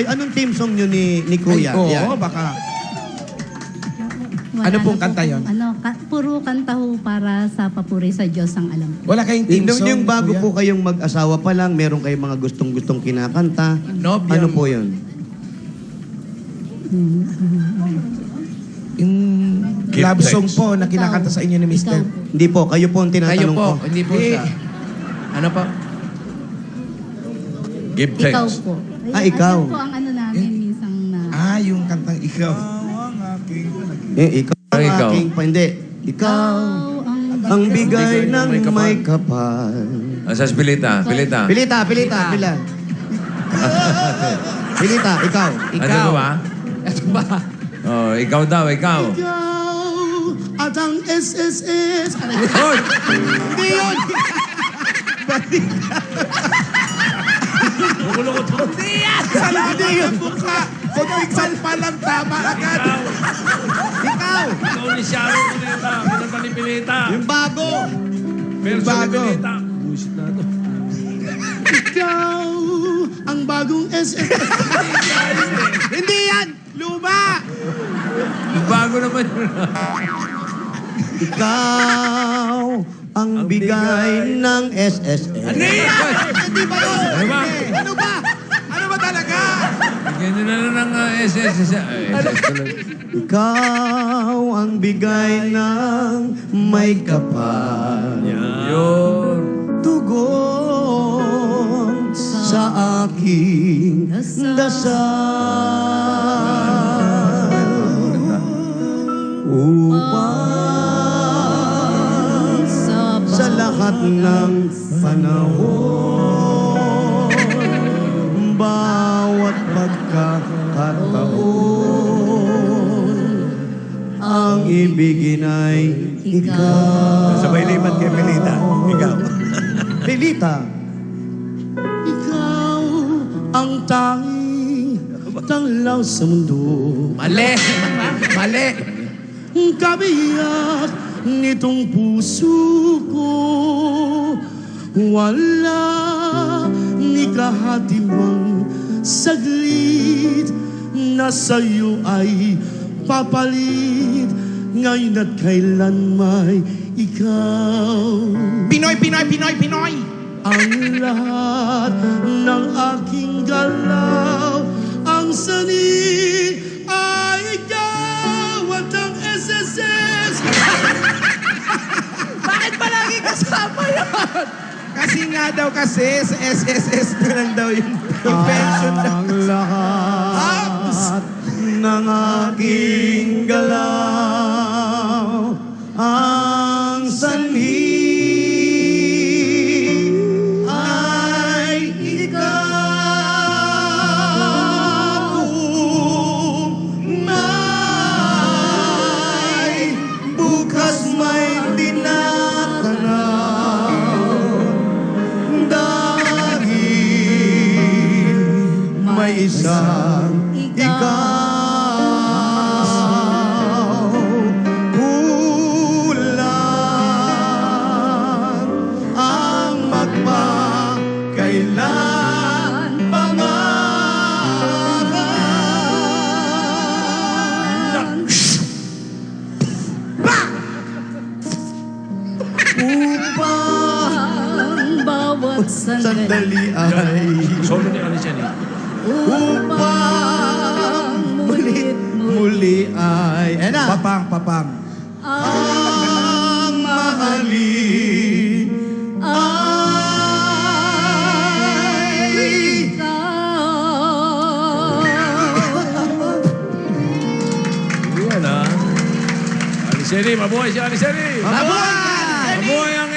Anong team song nyo ni Kuya? Oo, Yan. baka. Wala Ano pong na po kanta yun? Puro kanta ho para sa papuri sa Diyos ang alam ko. Wala kayong team song? Yung bago Kuya? po kayong mag-asawa pa lang, meron kayong mga gustong-gustong kinakanta. Nobyang- Ano po yun? Yung Gift love song text. po na kinakanta sa inyo ni Mr. Ikaw po. Hindi po, kayo po ang Kayo tinatanong po, ko. hindi po siya. Ano po? Give Ikaw thanks. po. Ah, ikaw. Ayun po ang ano namin minsan na... Yung kantang ikaw. Ikaw ang Ikaw. aking pa. Hindi. Ikaw ang bigay ng may kapal. Asas pilita, pilita. Pilita, pilita, pila. Pilita, ikaw. Ano ba? Ito ba? Oh, ikaw daw, ikaw. Ikaw at ang SSS. Hoy! Hindi yun! Hindi yan! Salamat yung mukha! Kung pigsan pa lang, tama agad. Ikaw! Ikaw ni Sharon Pilita. Pinata ni Pilita. Yung bago! Pero bago. ni Pilita. Bullshit na to. Ikaw ang bagong SSS. Hindi yan! Luma! Bago naman yun. Ikaw ang bigay ng SSS. Ano yan? Hindi ba yun? Ano ba? Ano ba? Ano ba talaga? Bigyan nyo na lang ng SS. SS tuloy. Ikaw ang bigay ng may kapal. Yun. Tugon sa aking dasal. Upang sa lahat ng panahon, bawat pagkakataon, ang ibigin ay ikaw. Sabay lipat kay Pilita. Ikaw. Pilita. Ikaw ang tanging tanglaw sa mundo. Mali! Mali! Kabiyak nitong puso ko, wala ni kahatiwang saglit na sa'yo ay papalit ngayon at kailanmay ikaw. Pinoy, Pinoy, Pinoy, Pinoy! Ang lahat ng aking galaw, ang sani ay ikaw at ang SSS. Bakit ba lagi kasama yun? Kasi nga daw kasi sa SSS na lang daw yung convention na. Ang lahat ng aking galaw, ang sanhi ay ikaw. Kung may bukas may tinatanaw, dahil may isang ikaw. Kulang ang magpakailan pangalan. Upang Ang bawat sandali ay Solo ni Alicia ni. upang muli ay Papang, papang. ang mahalin ay Yan ah. Alicia ni, mabuhay si Alicia ni. mabuhay! Mabuhay ang